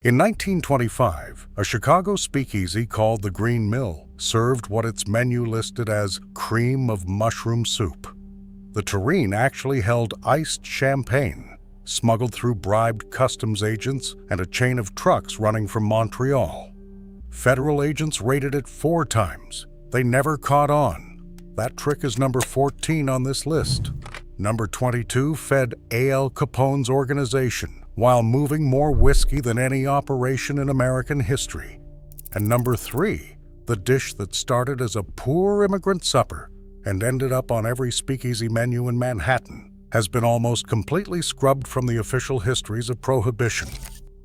In 1925, a Chicago speakeasy called the Green Mill served what its menu listed as cream of mushroom soup. The tureen actually held iced champagne, smuggled through bribed customs agents and a chain of trucks running from Montreal. Federal agents raided it 4 times. They never caught on. That trick is number 14 on this list. Number 22 fed Al Capone's organization while moving more whiskey than any operation in American history. And number 3, the dish that started as a poor immigrant supper and ended up on every speakeasy menu in Manhattan, has been almost completely scrubbed from the official histories of Prohibition.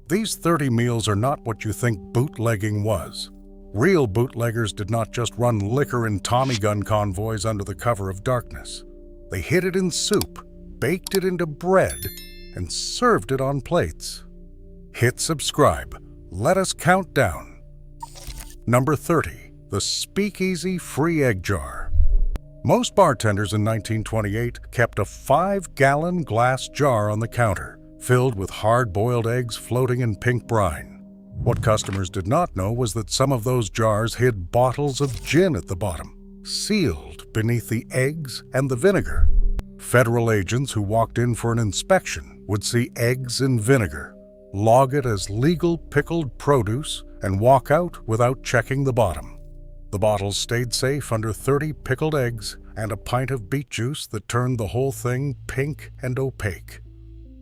These 30 meals are not what you think bootlegging was. Real bootleggers did not just run liquor in Tommy gun convoys under the cover of darkness. They hid it in soup, baked it into bread, and served it on plates. Hit subscribe. Let us count down. Number 30, the Speakeasy Free Egg Jar. Most bartenders in 1928 kept a 5-gallon glass jar on the counter, filled with hard-boiled eggs floating in pink brine. What customers did not know was that some of those jars hid bottles of gin at the bottom, sealed beneath the eggs and the vinegar. Federal agents who walked in for an inspection would see eggs in vinegar, log it as legal pickled produce, and walk out without checking the bottom. The bottles stayed safe under 30 pickled eggs and a pint of beet juice that turned the whole thing pink and opaque.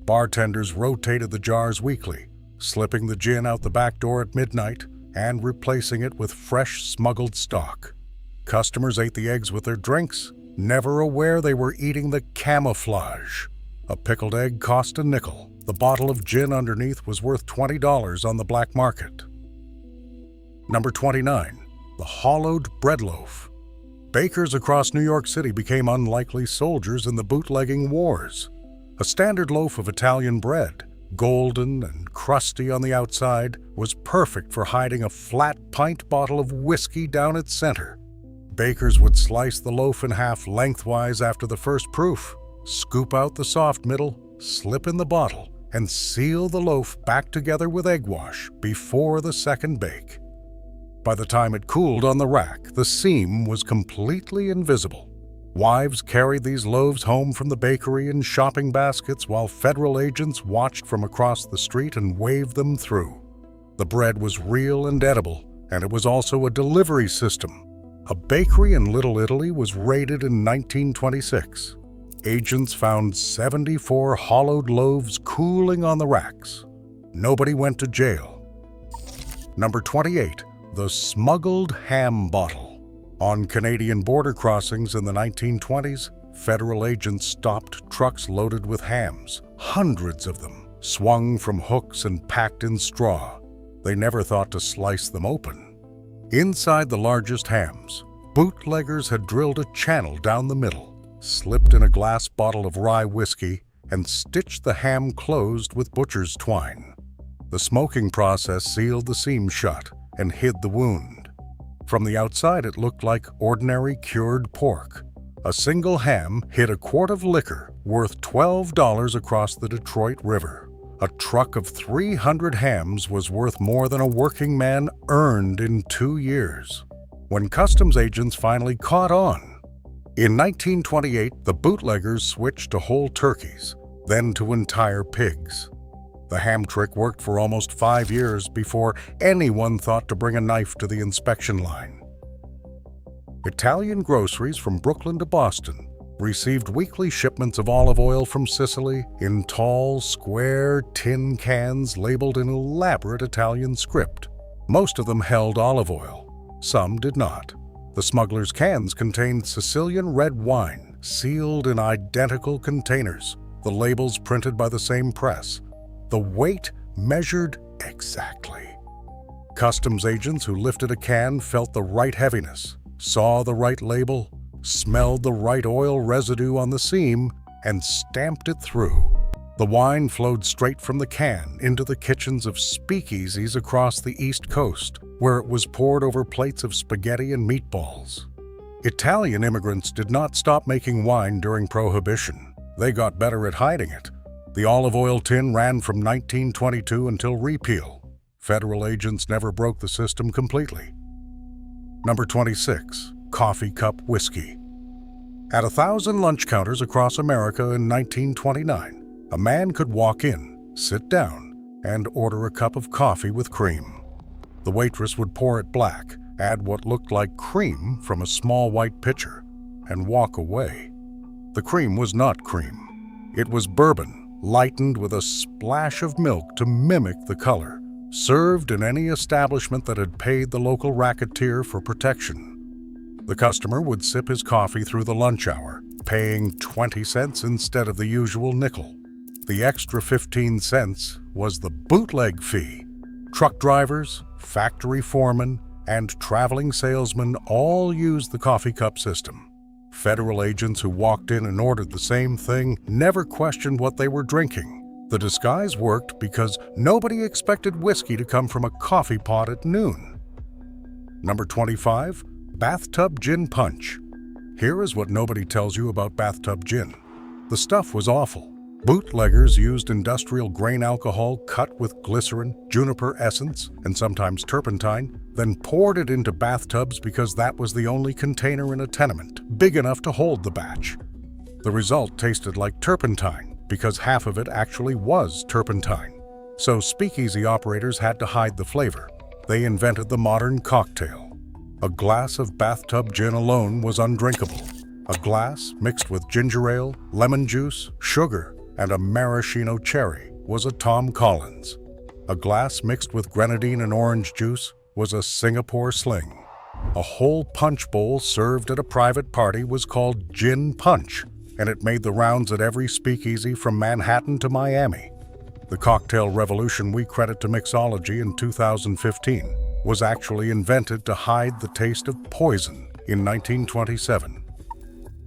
Bartenders rotated the jars weekly, slipping the gin out the back door at midnight and replacing it with fresh smuggled stock. Customers ate the eggs with their drinks, never aware they were eating the camouflage. A pickled egg cost a nickel. The bottle of gin underneath was worth $20 on the black market. Number 29, the hollowed bread loaf. Bakers across New York City became unlikely soldiers in the bootlegging wars. A standard loaf of Italian bread, golden and crusty on the outside, was perfect for hiding a flat pint bottle of whiskey down its center. Bakers would slice the loaf in half lengthwise after the first proof, scoop out the soft middle, slip in the bottle, and seal the loaf back together with egg wash before the second bake. By the time it cooled on the rack, the seam was completely invisible. Wives carried these loaves home from the bakery in shopping baskets while federal agents watched from across the street and waved them through. The bread was real and edible, and it was also a delivery system. A bakery in Little Italy was raided in 1926. Agents found 74 hollowed loaves cooling on the racks. Nobody went to jail. Number 28, the smuggled ham bottle. On Canadian border crossings in the 1920s, federal agents stopped trucks loaded with hams, hundreds of them, swung from hooks and packed in straw. They never thought to slice them open. Inside the largest hams, bootleggers had drilled a channel down the middle, slipped in a glass bottle of rye whiskey, and stitched the ham closed with butcher's twine. The smoking process sealed the seam shut and hid the wound. From the outside, it looked like ordinary cured pork. A single ham hid a quart of liquor worth $12 across the Detroit River. A truck of 300 hams was worth more than a working man earned in 2 years. When customs agents finally caught on. In 1928, the bootleggers switched to whole turkeys, then to entire pigs. The ham trick worked for almost 5 years before anyone thought to bring a knife to the inspection line. Italian groceries from Brooklyn to Boston received weekly shipments of olive oil from Sicily in tall, square tin cans labeled in elaborate Italian script. Most of them held olive oil. Some did not. The smugglers' cans contained Sicilian red wine, sealed in identical containers, the labels printed by the same press. The weight measured exactly. Customs agents who lifted a can felt the right heaviness, saw the right label, smelled the right oil residue on the seam, and stamped it through. The wine flowed straight from the can into the kitchens of speakeasies across the East Coast, where it was poured over plates of spaghetti and meatballs. Italian immigrants did not stop making wine during Prohibition. They got better at hiding it. The olive oil tin ran from 1922 until repeal. Federal agents never broke the system completely. Number 26. Coffee cup whiskey. At 1,000 lunch counters across America in 1929, a man could walk in, sit down, and order a cup of coffee with cream. The waitress would pour it black, add what looked like cream from a small white pitcher, and walk away. The cream was not cream. It was bourbon, lightened with a splash of milk to mimic the color, served in any establishment that had paid the local racketeer for protection. The customer would sip his coffee through the lunch hour, paying 20 cents instead of the usual nickel. The extra 15 cents was the bootleg fee. Truck drivers, factory foremen, and traveling salesmen all used the coffee cup system. Federal agents who walked in and ordered the same thing never questioned what they were drinking. The disguise worked because nobody expected whiskey to come from a coffee pot at noon. Number 25. Bathtub gin punch. Here is what nobody tells you about bathtub gin. The stuff was awful. Bootleggers used industrial grain alcohol cut with glycerin, juniper essence, and sometimes turpentine, then poured it into bathtubs because that was the only container in a tenement big enough to hold the batch. The result tasted like turpentine because half of it actually was turpentine. So speakeasy operators had to hide the flavor. They invented the modern cocktail. A glass of bathtub gin alone was undrinkable. A glass mixed with ginger ale, lemon juice, sugar, and a maraschino cherry was a Tom Collins. A glass mixed with grenadine and orange juice was a Singapore Sling. A whole punch bowl served at a private party was called gin punch, and it made the rounds at every speakeasy from Manhattan to Miami. The cocktail revolution we credit to mixology in 2015 was actually invented to hide the taste of poison in 1927.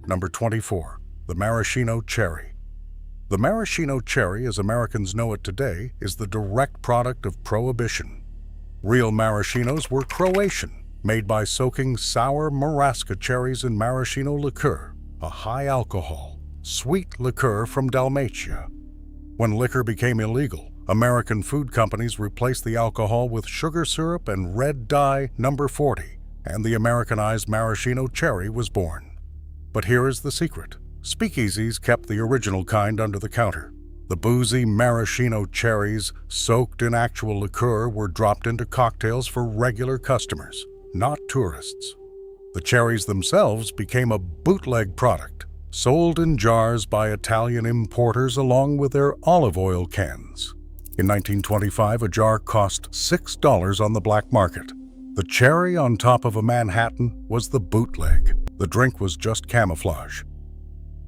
Number 24. The maraschino cherry. The maraschino cherry, as Americans know it today, is the direct product of Prohibition. Real maraschinos were Croatian, made by soaking sour marasca cherries in maraschino liqueur, a high-alcohol, sweet liqueur from Dalmatia. When liquor became illegal, American food companies replaced the alcohol with sugar syrup and red dye number 40, and the Americanized maraschino cherry was born. But here is the secret. Speakeasies kept the original kind under the counter. The boozy maraschino cherries, soaked in actual liqueur, were dropped into cocktails for regular customers, not tourists. The cherries themselves became a bootleg product, sold in jars by Italian importers along with their olive oil cans. In 1925, a jar cost $6 on the black market. The cherry on top of a Manhattan was the bootleg. The drink was just camouflage.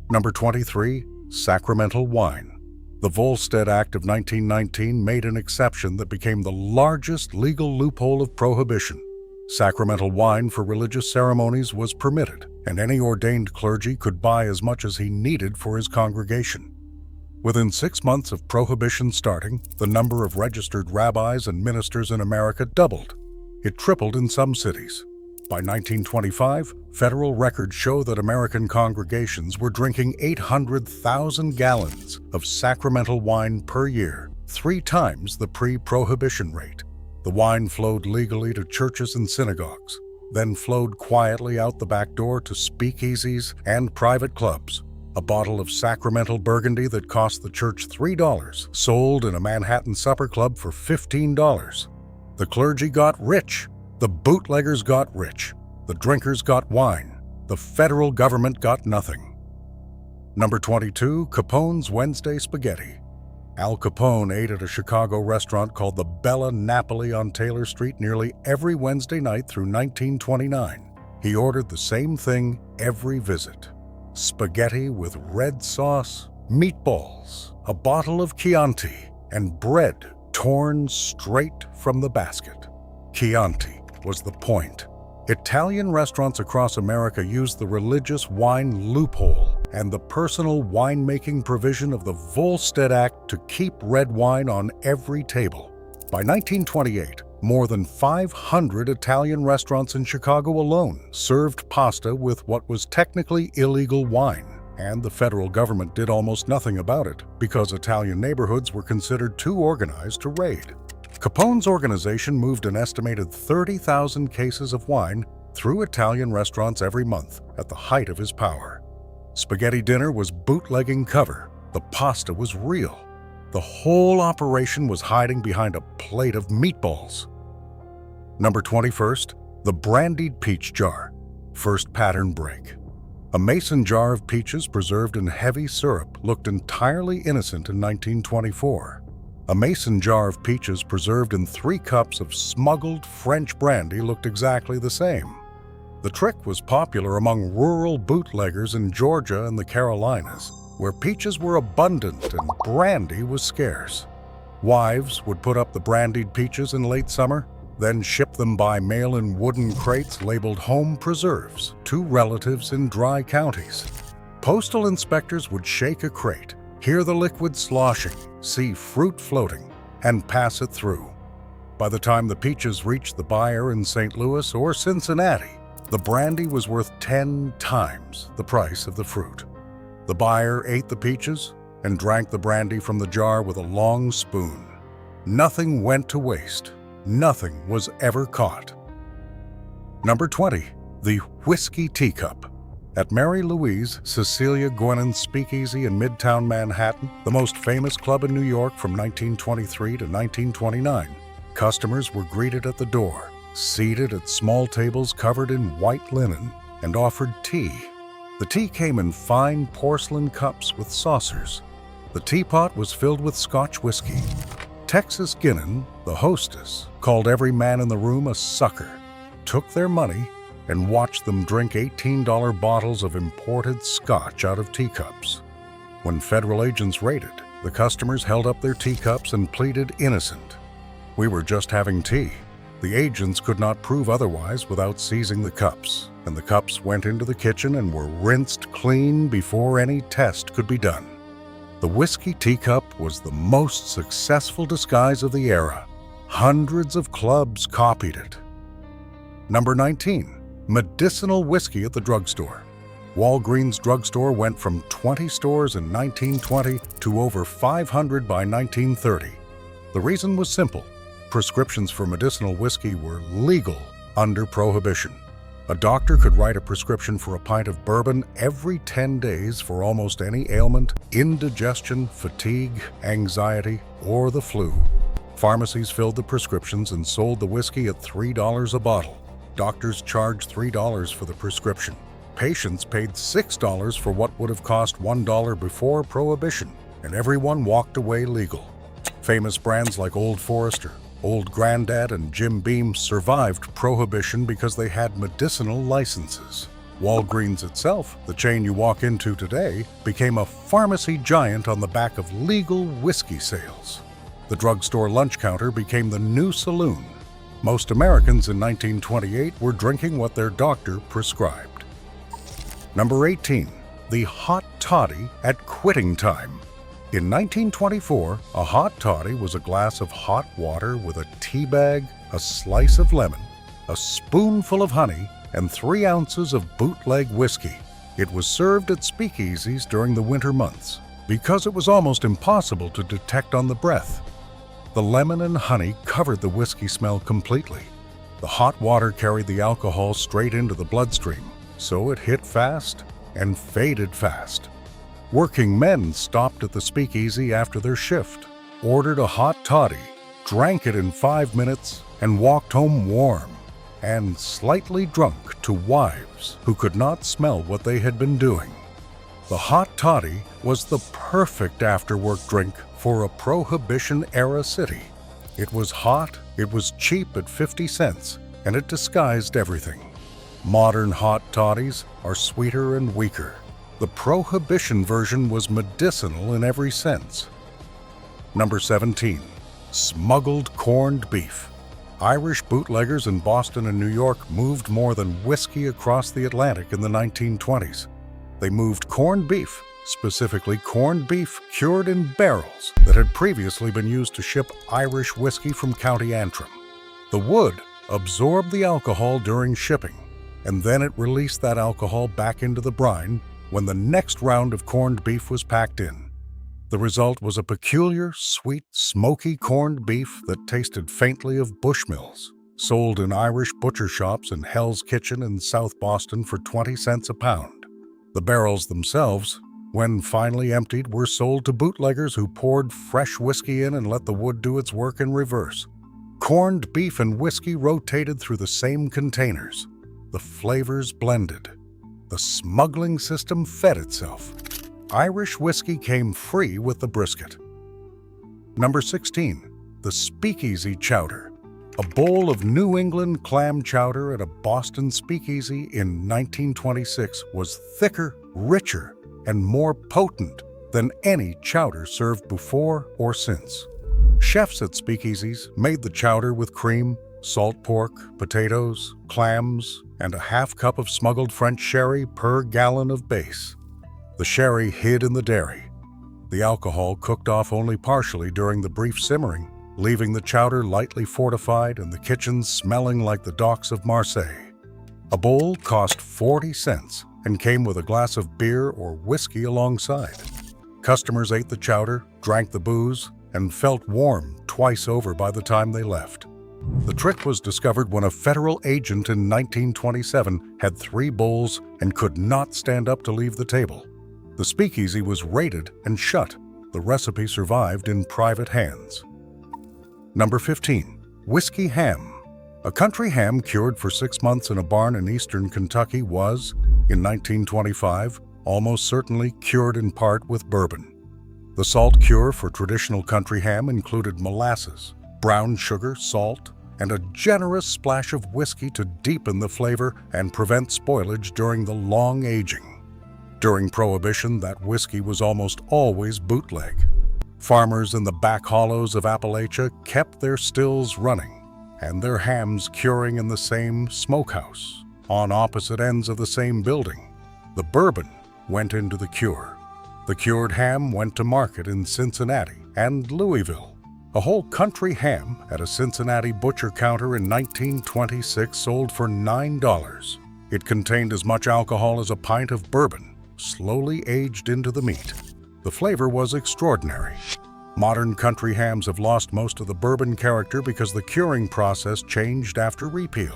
Number 23. Sacramental wine. The Volstead Act of 1919 made an exception that became the largest legal loophole of Prohibition. Sacramental wine for religious ceremonies was permitted, and any ordained clergy could buy as much as he needed for his congregation. Within 6 months of Prohibition starting, the number of registered rabbis and ministers in America doubled. It tripled in some cities. By 1925, federal records show that American congregations were drinking 800,000 gallons of sacramental wine per year, 3 times the pre-Prohibition rate. The wine flowed legally to churches and synagogues, then flowed quietly out the back door to speakeasies and private clubs. A bottle of sacramental Burgundy that cost the church $3 sold in a Manhattan supper club for $15. The clergy got rich. The bootleggers got rich. The drinkers got wine. The federal government got nothing. Number 22. Capone's Wednesday Spaghetti. Al Capone ate at a Chicago restaurant called the Bella Napoli on Taylor Street nearly every Wednesday night through 1929. He ordered the same thing every visit. Spaghetti with red sauce, meatballs, a bottle of Chianti, and bread torn straight from the basket. Chianti was the point. Italian restaurants across America used the religious wine loophole and the personal winemaking provision of the Volstead Act to keep red wine on every table. By 1928, more than 500 Italian restaurants in Chicago alone served pasta with what was technically illegal wine, and the federal government did almost nothing about it because Italian neighborhoods were considered too organized to raid. Capone's organization moved an estimated 30,000 cases of wine through Italian restaurants every month at the height of his power. Spaghetti dinner was bootlegging cover. The pasta was real. The whole operation was hiding behind a plate of meatballs. Number 21st, the brandied peach jar. First pattern break. A mason jar of peaches preserved in heavy syrup looked entirely innocent in 1924. A mason jar of peaches preserved in 3 cups of smuggled French brandy looked exactly the same. The trick was popular among rural bootleggers in Georgia and the Carolinas, where peaches were abundant and brandy was scarce. Wives would put up the brandied peaches in late summer, then ship them by mail in wooden crates labeled home preserves to relatives in dry counties. Postal inspectors would shake a crate, hear the liquid sloshing, see fruit floating, and pass it through. By the time the peaches reached the buyer in St. Louis or Cincinnati, the brandy was worth 10 times the price of the fruit. The buyer ate the peaches and drank the brandy from the jar with a long spoon. Nothing went to waste. Nothing was ever caught. Number 20, the whiskey teacup. At Mary Louise Cecilia Gwenon's Speakeasy in Midtown Manhattan, the most famous club in New York from 1923 to 1929, customers were greeted at the door, seated at small tables covered in white linen, and offered tea. The tea came in fine porcelain cups with saucers. The teapot was filled with Scotch whiskey. Texas Guinan, the hostess, called every man in the room a sucker, took their money, and watched them drink $18 bottles of imported Scotch out of teacups. When federal agents raided, the customers held up their teacups and pleaded innocent. "We were just having tea." The agents could not prove otherwise without seizing the cups, and the cups went into the kitchen and were rinsed clean before any test could be done. The whiskey teacup was the most successful disguise of the era. Hundreds of clubs copied it. Number 19, medicinal whiskey at the drugstore. Walgreens drugstore went from 20 stores in 1920 to over 500 by 1930. The reason was simple. Prescriptions for medicinal whiskey were legal under Prohibition. A doctor could write a prescription for a pint of bourbon every 10 days for almost any ailment, indigestion, fatigue, anxiety, or the flu. Pharmacies filled the prescriptions and sold the whiskey at $3 a bottle. Doctors charged $3 for the prescription. Patients paid $6 for what would have cost $1 before Prohibition, and everyone walked away legal. Famous brands like Old Forester, Old Grandad, and Jim Beam survived Prohibition because they had medicinal licenses. Walgreens itself, the chain you walk into today, became a pharmacy giant on the back of legal whiskey sales. The drugstore lunch counter became the new saloon. Most Americans in 1928 were drinking what their doctor prescribed. Number 18, the hot toddy at quitting time. In 1924, a hot toddy was a glass of hot water with a tea bag, a slice of lemon, a spoonful of honey, and 3 ounces of bootleg whiskey. It was served at speakeasies during the winter months because it was almost impossible to detect on the breath. The lemon and honey covered the whiskey smell completely. The hot water carried the alcohol straight into the bloodstream, so it hit fast and faded fast. Working men stopped at the speakeasy after their shift, ordered a hot toddy, drank it in 5 minutes, and walked home warm and slightly drunk to wives who could not smell what they had been doing. The hot toddy was the perfect after-work drink for a Prohibition-era city. It was hot, it was cheap at 50 cents, and it disguised everything. Modern hot toddies are sweeter and weaker. The Prohibition version was medicinal in every sense. Number 17, smuggled corned beef. Irish bootleggers in Boston and New York moved more than whiskey across the Atlantic in the 1920s. They moved corned beef, specifically corned beef cured in barrels that had previously been used to ship Irish whiskey from County Antrim. The wood absorbed the alcohol during shipping, and then it released that alcohol back into the brine when the next round of corned beef was packed in. The result was a peculiar, sweet, smoky corned beef that tasted faintly of Bushmills, sold in Irish butcher shops in Hell's Kitchen in South Boston for 20 cents a pound. The barrels themselves, when finally emptied, were sold to bootleggers who poured fresh whiskey in and let the wood do its work in reverse. Corned beef and whiskey rotated through the same containers. The flavors blended. The smuggling system fed itself. Irish whiskey came free with the brisket. Number 16. The Speakeasy Chowder. A bowl of New England clam chowder at a Boston speakeasy in 1926 was thicker, richer, and more potent than any chowder served before or since. Chefs at speakeasies made the chowder with cream, salt pork, potatoes, clams, and a half cup of smuggled French sherry per gallon of base. The sherry hid in the dairy. The alcohol cooked off only partially during the brief simmering, leaving the chowder lightly fortified and the kitchen smelling like the docks of Marseille. A bowl cost 40 cents and came with a glass of beer or whiskey alongside. Customers ate the chowder, drank the booze, and felt warm twice over by the time they left. The trick was discovered when a federal agent in 1927 had 3 bowls and could not stand up to leave the table. The speakeasy was raided and shut. The recipe survived in private hands. Number 15. Whiskey Ham. A country ham cured for 6 months in a barn in eastern Kentucky was, in 1925, almost certainly cured in part with bourbon. The salt cure for traditional country ham included molasses, brown sugar, salt, and a generous splash of whiskey to deepen the flavor and prevent spoilage during the long aging. During Prohibition, that whiskey was almost always bootleg. Farmers in the back hollows of Appalachia kept their stills running and their hams curing in the same smokehouse, on opposite ends of the same building. The bourbon went into the cure. The cured ham went to market in Cincinnati and Louisville. A whole country ham at a Cincinnati butcher counter in 1926 sold for $9. It contained as much alcohol as a pint of bourbon, slowly aged into the meat. The flavor was extraordinary. Modern country hams have lost most of the bourbon character because the curing process changed after repeal.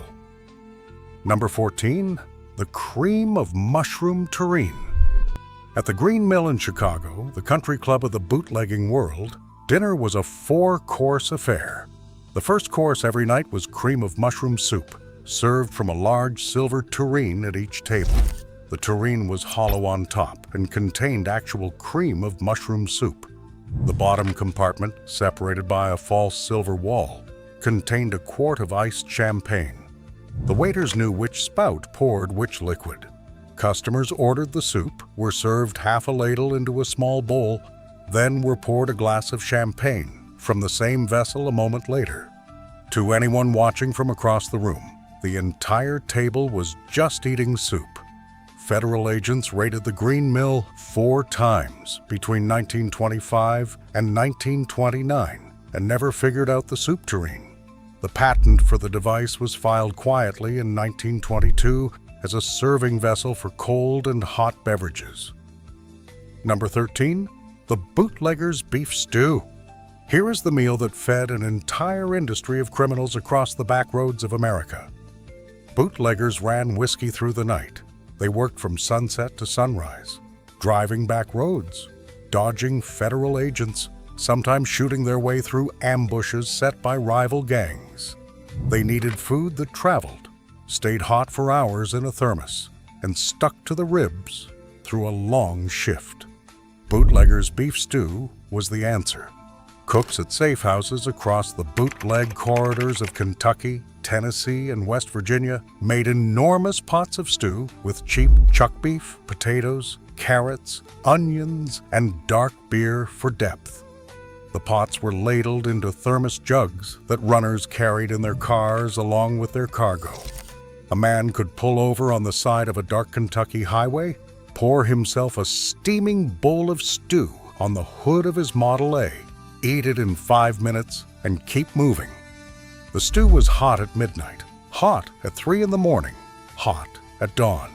Number 14. The Cream of Mushroom Terrine. At the Green Mill in Chicago, the country club of the bootlegging world, dinner was a 4-course affair. The first course every night was cream of mushroom soup, served from a large silver tureen at each table. The tureen was hollow on top and contained actual cream of mushroom soup. The bottom compartment, separated by a false silver wall, contained a quart of iced champagne. The waiters knew which spout poured which liquid. Customers ordered the soup, were served half a ladle into a small bowl, then were poured a glass of champagne from the same vessel a moment later. To anyone watching from across the room, the entire table was just eating soup. Federal agents raided the Green Mill 4 times between 1925 and 1929 and never figured out the soup tureen. The patent for the device was filed quietly in 1922 as a serving vessel for cold and hot beverages. Number 13. The Bootleggers Beef Stew. Here is the meal that fed an entire industry of criminals across the back roads of America. Bootleggers ran whiskey through the night. They worked from sunset to sunrise, driving back roads, dodging federal agents, sometimes shooting their way through ambushes set by rival gangs. They needed food that traveled, stayed hot for hours in a thermos, and stuck to the ribs through a long shift. Bootleggers beef stew was the answer. Cooks at safe houses across the bootleg corridors of Kentucky, Tennessee, and West Virginia made enormous pots of stew with cheap chuck beef, potatoes, carrots, onions, and dark beer for depth. The pots were ladled into thermos jugs that runners carried in their cars along with their cargo. A man could pull over on the side of a dark Kentucky highway, pour himself a steaming bowl of stew on the hood of his Model A, eat it in 5 minutes, and keep moving. The stew was hot at midnight, hot at 3 in the morning, hot at dawn.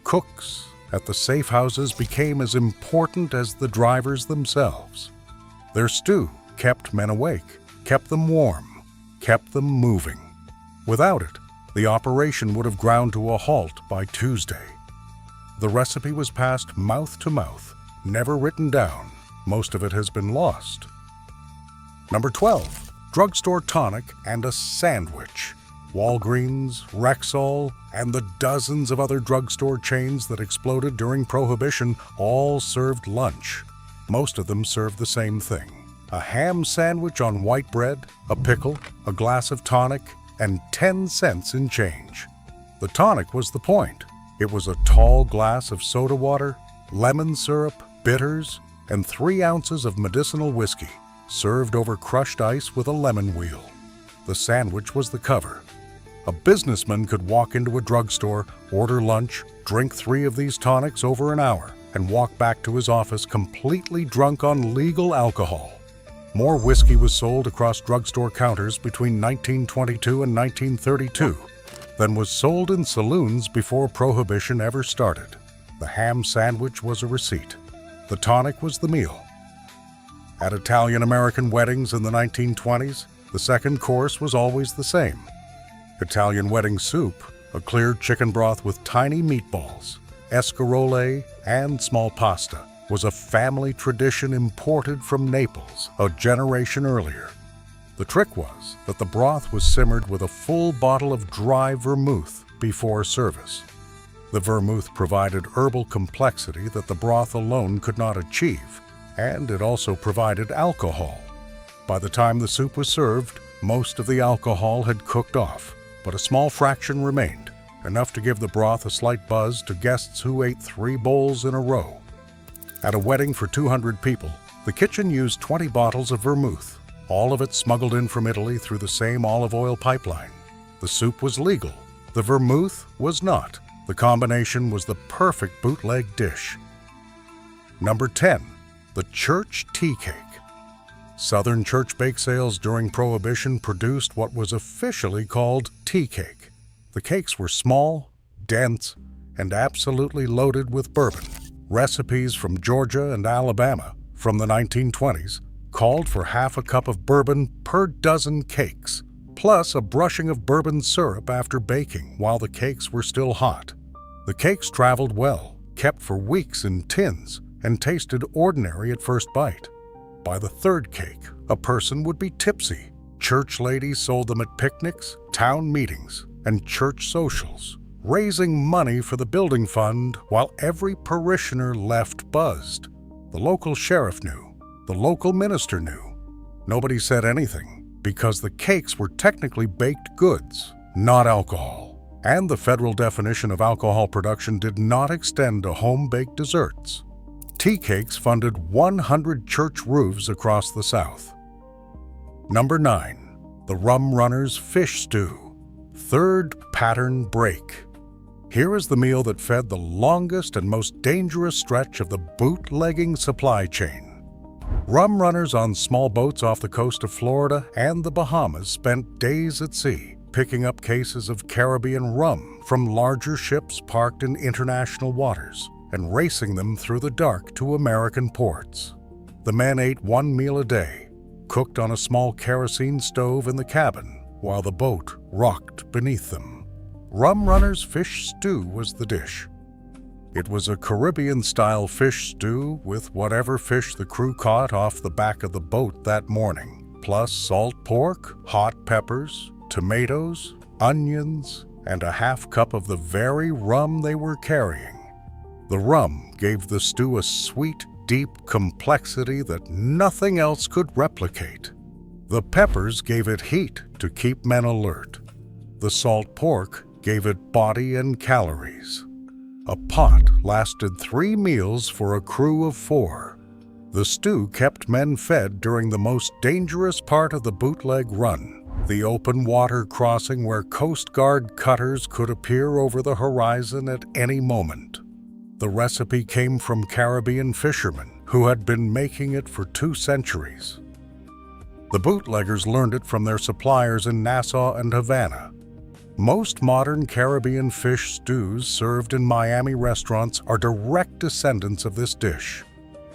Cooks at the safe houses became as important as the drivers themselves. Their stew kept men awake, kept them warm, kept them moving. Without it, the operation would have ground to a halt by Tuesday. The recipe was passed mouth to mouth, never written down. Most of it has been lost. Number 12, drugstore tonic and a sandwich. Walgreens, Rexall, and the dozens of other drugstore chains that exploded during Prohibition all served lunch. Most of them served the same thing: a ham sandwich on white bread, a pickle, a glass of tonic, and 10 cents in change. The tonic was the point. It was a tall glass of soda water, lemon syrup, bitters, and 3 ounces of medicinal whiskey, served over crushed ice with a lemon wheel. The sandwich was the cover. A businessman could walk into a drugstore, order lunch, drink 3 of these tonics over an hour, and walk back to his office completely drunk on legal alcohol. More whiskey was sold across drugstore counters between 1922 and 1932 than was sold in saloons before Prohibition ever started. The ham sandwich was a receipt. The tonic was the meal. At Italian-American weddings in the 1920s, the second course was always the same. Italian wedding soup, a clear chicken broth with tiny meatballs, escarole, and small pasta, was a family tradition imported from Naples a generation earlier. The trick was that the broth was simmered with a full bottle of dry vermouth before service. The vermouth provided herbal complexity that the broth alone could not achieve, and it also provided alcohol. By the time the soup was served, most of the alcohol had cooked off, but a small fraction remained, enough to give the broth a slight buzz to guests who ate 3 bowls in a row. At a wedding for 200 people, the kitchen used 20 bottles of vermouth, all of it smuggled in from Italy through the same olive oil pipeline. The soup was legal. The vermouth was not. The combination was the perfect bootleg dish. Number 10, the church tea cake. Southern church bake sales during Prohibition produced what was officially called tea cake. The cakes were small, dense, and absolutely loaded with bourbon. Recipes from Georgia and Alabama from the 1920s called for half a cup of bourbon per dozen cakes, plus a brushing of bourbon syrup after baking while the cakes were still hot. The cakes traveled well, kept for weeks in tins, and tasted ordinary at first bite. By the third cake, a person would be tipsy. Church ladies sold them at picnics, town meetings, and church socials, raising money for the building fund while every parishioner left buzzed. The local sheriff knew. The local minister knew. Nobody said anything because the cakes were technically baked goods, not alcohol, and the federal definition of alcohol production did not extend to home-baked desserts. Tea cakes funded 100 church roofs across the South. Number 9, the Rum Runners Fish Stew. Third pattern break. Here is the meal that fed the longest and most dangerous stretch of the bootlegging supply chain. Rum runners on small boats off the coast of Florida and the Bahamas spent days at sea, picking up cases of Caribbean rum from larger ships parked in international waters and racing them through the dark to American ports. The men ate 1 meal a day, cooked on a small kerosene stove in the cabin, while the boat rocked beneath them. Rum Runners Fish Stew was the dish. It was a Caribbean-style fish stew with whatever fish the crew caught off the back of the boat that morning, plus salt pork, hot peppers, tomatoes, onions, and a half cup of the very rum they were carrying. The rum gave the stew a sweet, deep complexity that nothing else could replicate. The peppers gave it heat to keep men alert. The salt pork gave it body and calories. A pot lasted 3 meals for a crew of 4. The stew kept men fed during the most dangerous part of the bootleg run, the open water crossing where Coast Guard cutters could appear over the horizon at any moment. The recipe came from Caribbean fishermen who had been making it for 2 centuries. The bootleggers learned it from their suppliers in Nassau and Havana. Most modern Caribbean fish stews served in Miami restaurants are direct descendants of this dish.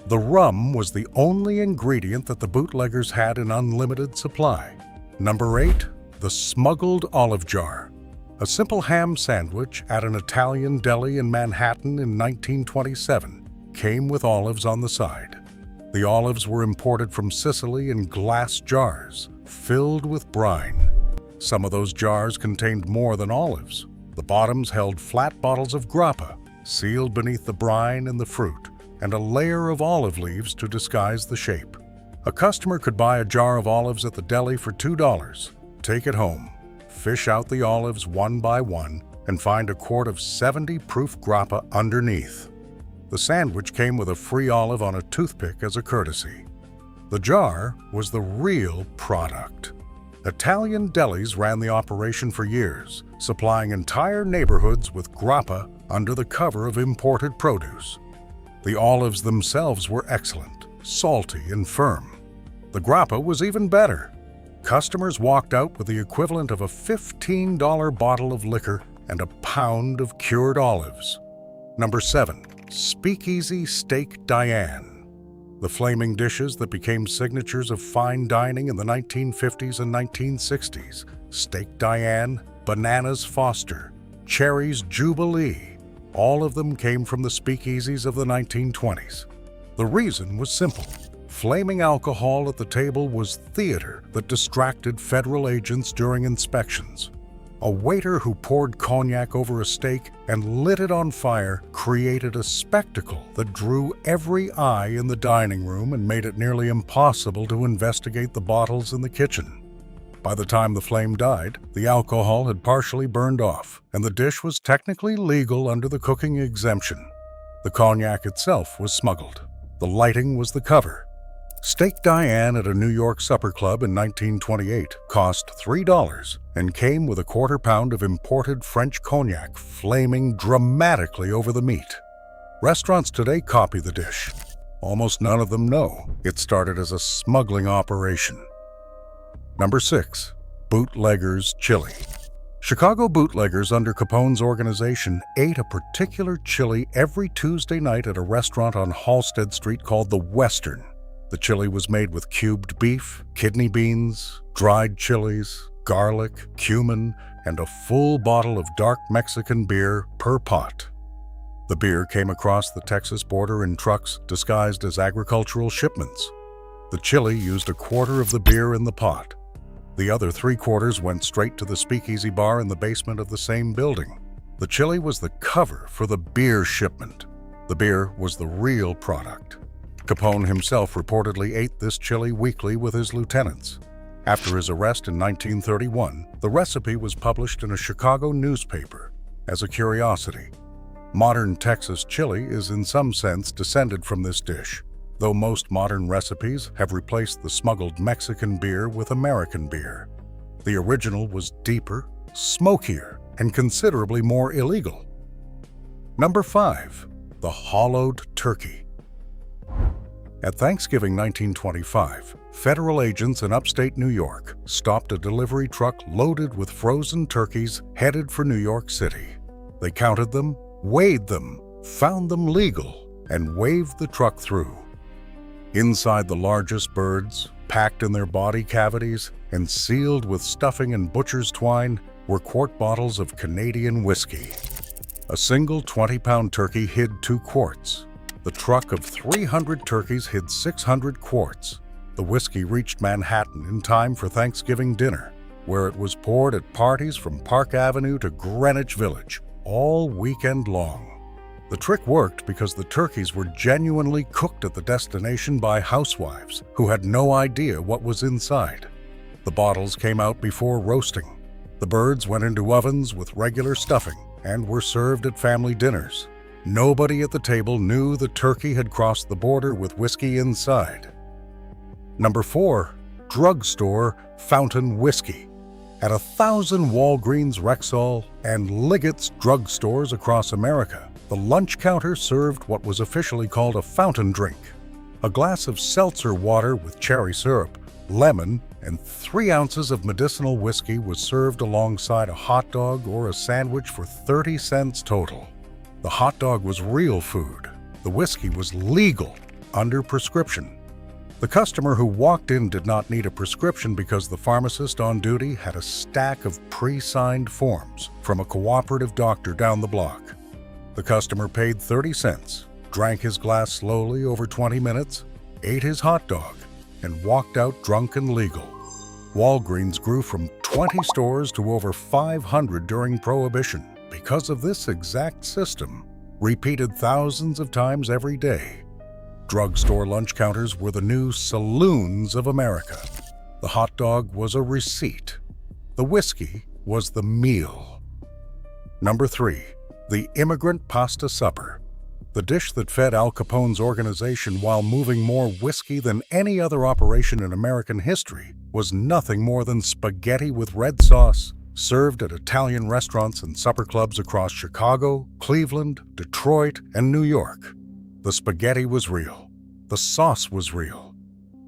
The rum was the only ingredient that the bootleggers had in unlimited supply. Number 8. The smuggled olive jar. A simple ham sandwich at an Italian deli in Manhattan in 1927 came with olives on the side. The olives were imported from Sicily in glass jars, filled with brine. Some of those jars contained more than olives. The bottoms held flat bottles of grappa, sealed beneath the brine and the fruit, and a layer of olive leaves to disguise the shape. A customer could buy a jar of olives at the deli for $2, take it home, fish out the olives one by one, and find a quart of 70-proof grappa underneath. The sandwich came with a free olive on a toothpick as a courtesy. The jar was the real product. Italian delis ran the operation for years, supplying entire neighborhoods with grappa under the cover of imported produce. The olives themselves were excellent, salty and firm. The grappa was even better. Customers walked out with the equivalent of a $15 bottle of liquor and a pound of cured olives. Number 7. Speakeasy Steak Diane. The flaming dishes that became signatures of fine dining in the 1950s and 1960s. Steak Diane, Bananas Foster, Cherries Jubilee. All of them came from the speakeasies of the 1920s. The reason was simple. Flaming alcohol at the table was theater that distracted federal agents during inspections. A waiter who poured cognac over a steak and lit it on fire created a spectacle that drew every eye in the dining room and made it nearly impossible to investigate the bottles in the kitchen. By the time the flame died, the alcohol had partially burned off, and the dish was technically legal under the cooking exemption. The cognac itself was smuggled. The lighting was the cover. Steak Diane at a New York supper club in 1928 cost $3 and came with a quarter pound of imported French cognac flaming dramatically over the meat. Restaurants today copy the dish. Almost none of them know it started as a smuggling operation. Number 6. Bootleggers Chili. Chicago bootleggers under Capone's organization ate a particular chili every Tuesday night at a restaurant on Halsted Street called the Western. The chili was made with cubed beef, kidney beans, dried chilies, garlic, cumin, and a full bottle of dark Mexican beer per pot. The beer came across the Texas border in trucks disguised as agricultural shipments. The chili used a quarter of the beer in the pot. The other 3/4 went straight to the speakeasy bar in the basement of the same building. The chili was the cover for the beer shipment. The beer was the real product. Capone himself reportedly ate this chili weekly with his lieutenants. After his arrest in 1931, the recipe was published in a Chicago newspaper as a curiosity. Modern Texas chili is in some sense descended from this dish, though most modern recipes have replaced the smuggled Mexican beer with American beer. The original was deeper, smokier, and considerably more illegal. Number 5. The hollowed turkey. At Thanksgiving 1925, federal agents in upstate New York stopped a delivery truck loaded with frozen turkeys headed for New York City. They counted them, weighed them, found them legal, and waved the truck through. Inside the largest birds, packed in their body cavities and sealed with stuffing and butcher's twine, were quart bottles of Canadian whiskey. A single 20-pound turkey hid 2 quarts. The truck of 300 turkeys hid 600 quarts. The whiskey reached Manhattan in time for Thanksgiving dinner, where it was poured at parties from Park Avenue to Greenwich Village, all weekend long. The trick worked because the turkeys were genuinely cooked at the destination by housewives who had no idea what was inside. The bottles came out before roasting. The birds went into ovens with regular stuffing and were served at family dinners. Nobody at the table knew the turkey had crossed the border with whiskey inside. Number 4. Drugstore Fountain Whiskey. At 1,000 Walgreens, Rexall, and Liggett's drugstores across America, the lunch counter served what was officially called a fountain drink, a glass of seltzer water with cherry syrup, lemon, and 3 ounces of medicinal whiskey was served alongside a hot dog or a sandwich for 30 cents total. The hot dog was real food. The whiskey was legal under prescription. The customer who walked in did not need a prescription because the pharmacist on duty had a stack of pre-signed forms from a cooperative doctor down the block. The customer paid 30 cents, drank his glass slowly over 20 minutes, ate his hot dog, and walked out drunk and legal. Walgreens grew from 20 stores to over 500 during Prohibition because of this exact system, repeated thousands of times every day. Drugstore lunch counters were the new saloons of America. The hot dog was a receipt. The whiskey was the meal. Number 3. The Immigrant Pasta Supper. The dish that fed Al Capone's organization while moving more whiskey than any other operation in American history was nothing more than spaghetti with red sauce, served at Italian restaurants and supper clubs across Chicago, Cleveland, Detroit, and New York. The spaghetti was real. The sauce was real.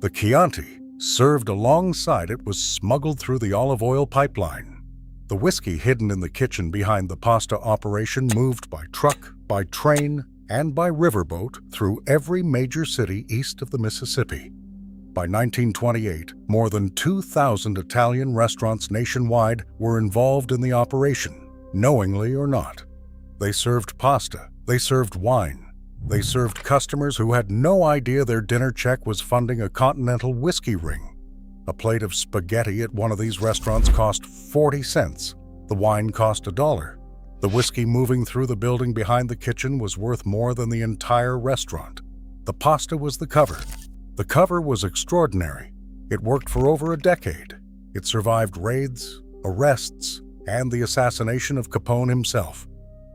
The Chianti, served alongside it, was smuggled through the olive oil pipeline. The whiskey hidden in the kitchen behind the pasta operation moved by truck, by train, and by riverboat through every major city east of the Mississippi. By 1928, more than 2,000 Italian restaurants nationwide were involved in the operation, knowingly or not. They served pasta, they served wine, they served customers who had no idea their dinner check was funding a continental whiskey ring. A plate of spaghetti at one of these restaurants cost 40 cents. The wine cost $1. The whiskey moving through the building behind the kitchen was worth more than the entire restaurant. The pasta was the cover. The cover was extraordinary. It worked for over a decade. It survived raids, arrests, and the assassination of Capone himself.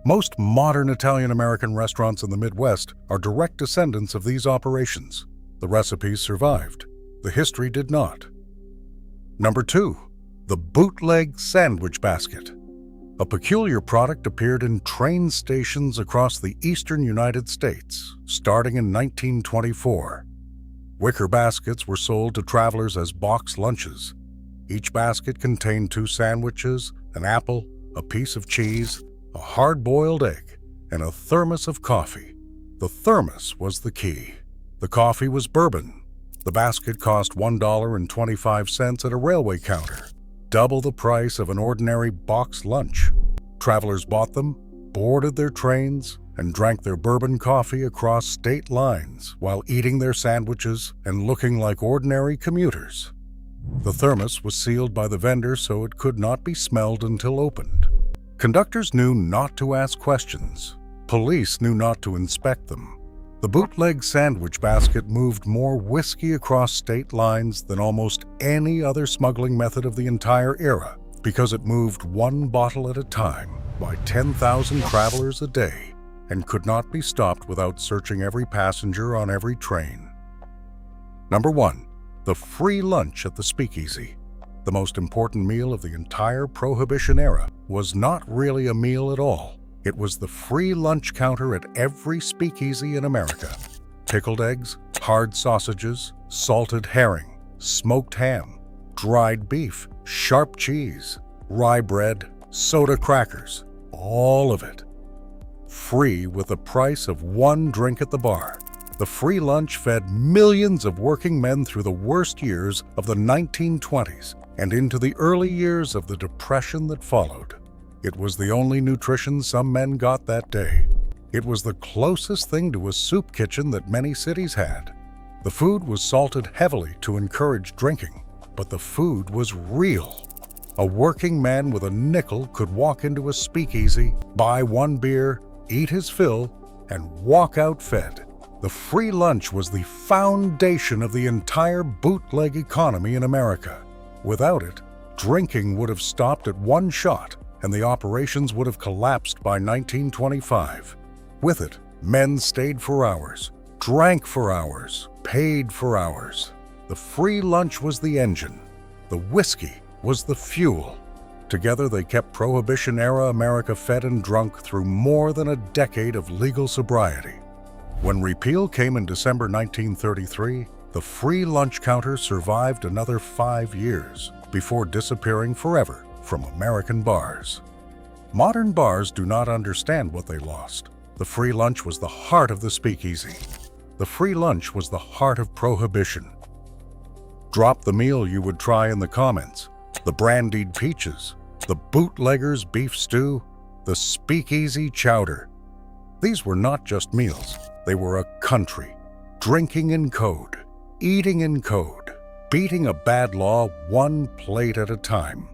Most modern Italian-American restaurants in the Midwest are direct descendants of these operations. The recipes survived. The history did not. Number 2. The bootleg sandwich basket. A peculiar product appeared in train stations across the eastern United States, starting in 1924. Wicker baskets were sold to travelers as box lunches. Each basket contained 2 sandwiches, an apple, a piece of cheese, a hard-boiled egg, and a thermos of coffee. The thermos was the key. The coffee was bourbon. The basket cost $1.25 at a railway counter, double the price of an ordinary box lunch. Travelers bought them, boarded their trains, and drank their bourbon coffee across state lines while eating their sandwiches and looking like ordinary commuters. The thermos was sealed by the vendor so it could not be smelled until opened. Conductors knew not to ask questions. Police knew not to inspect them. The bootleg sandwich basket moved more whiskey across state lines than almost any other smuggling method of the entire era because it moved 1 bottle at a time by 10,000 travelers a day and could not be stopped without searching every passenger on every train. Number 1. The free lunch at the speakeasy. The most important meal of the entire Prohibition era was not really a meal at all. It was the free lunch counter at every speakeasy in America. Pickled eggs, hard sausages, salted herring, smoked ham, dried beef, sharp cheese, rye bread, soda crackers, all of it. Free with the price of 1 drink at the bar. The free lunch fed millions of working men through the worst years of the 1920s and into the early years of the Depression that followed. It was the only nutrition some men got that day. It was the closest thing to a soup kitchen that many cities had. The food was salted heavily to encourage drinking, but the food was real. A working man with a nickel could walk into a speakeasy, buy 1 beer, eat his fill, and walk out fed. The free lunch was the foundation of the entire bootleg economy in America. Without it, drinking would have stopped at 1 shot, and the operations would have collapsed by 1925. With it, men stayed for hours, drank for hours, paid for hours. The free lunch was the engine. The whiskey was the fuel. Together they kept Prohibition-era America fed and drunk through more than a decade of legal sobriety. When repeal came in December 1933, the free lunch counter survived another 5 years before disappearing forever from American bars. Modern bars do not understand what they lost. The free lunch was the heart of the speakeasy. The free lunch was the heart of Prohibition. Drop the meal you would try in the comments. The brandied peaches, the bootleggers beef stew, the speakeasy chowder. These were not just meals. They were a country, drinking in code, eating in code, beating a bad law one plate at a time.